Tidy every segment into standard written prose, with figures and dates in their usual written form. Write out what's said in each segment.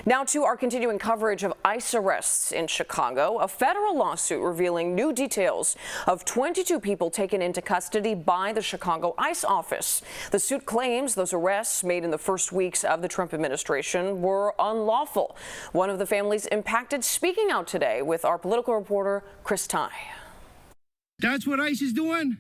Now to our continuing coverage of ICE arrests in Chicago. A federal lawsuit revealing new details of 22 people taken into custody by the Chicago ICE office. The suit claims those arrests made in the first weeks of the Trump administration were unlawful. One of the families impacted speaking out today with our political reporter Chris Tye. That's what ICE is doing?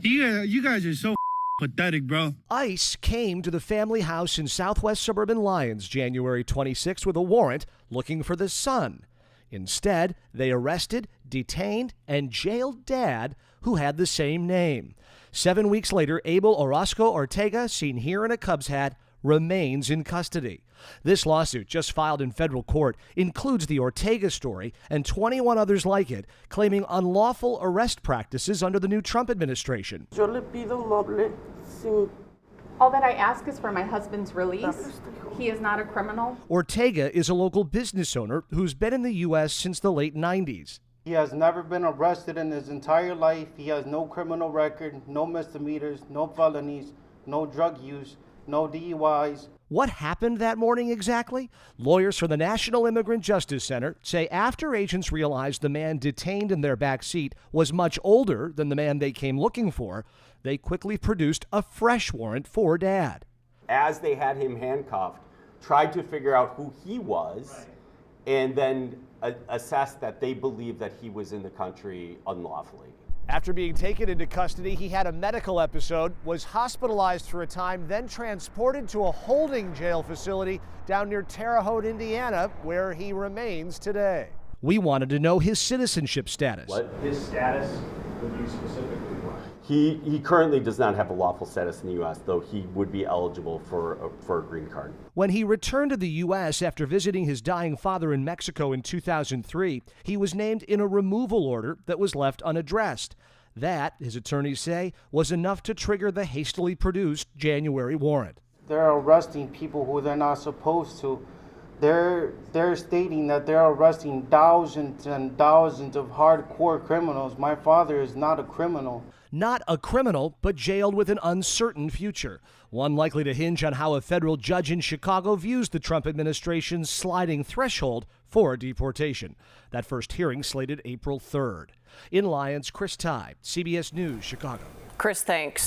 You guys are so pathetic, bro. ICE came to the family house in southwest suburban Lyons January 26 with a warrant looking for the son. Instead, they arrested, detained, and jailed Dad, who had the same name. 7 weeks later, Abel Orozco Ortega, seen here in a Cubs hat, remains in custody. This lawsuit, just filed in federal court, includes the Ortega story and 21 others like it, claiming unlawful arrest practices under the new Trump administration. All that I ask is for my husband's release. He is not a criminal. Ortega is a local business owner who's been in the U.S. since the late 90s. He has never been arrested in his entire life. He has no criminal record, no misdemeanors, no felonies, no drug use, no DUIs. What happened that morning exactly? Lawyers for the National Immigrant Justice Center say after agents realized the man detained in their back seat was much older than the man they came looking for, they quickly produced a fresh warrant for Dad. As they had him handcuffed, tried to figure out who he was, and then assessed that they believed that he was in the country unlawfully. After being taken into custody, he had a medical episode, was hospitalized for a time, then transported to a holding jail facility down near Terre Haute, Indiana, where he remains today. We wanted to know his citizenship status. What? His status would be specifically what? He currently does not have a lawful status in the U.S., though he would be eligible for a green card. When he returned to the U.S. after visiting his dying father in Mexico in 2003, he was named in a removal order that was left unaddressed. That, his attorneys say, was enough to trigger the hastily produced January warrant. They're arresting people who they're not supposed to. They're stating that they're arresting thousands and thousands of hardcore criminals. My father is not a criminal. Not a criminal, but jailed with an uncertain future. One likely to hinge on how a federal judge in Chicago views the Trump administration's sliding threshold for deportation. That first hearing slated April 3rd. In Lyons, Chris Tye, CBS News, Chicago. Chris, thanks.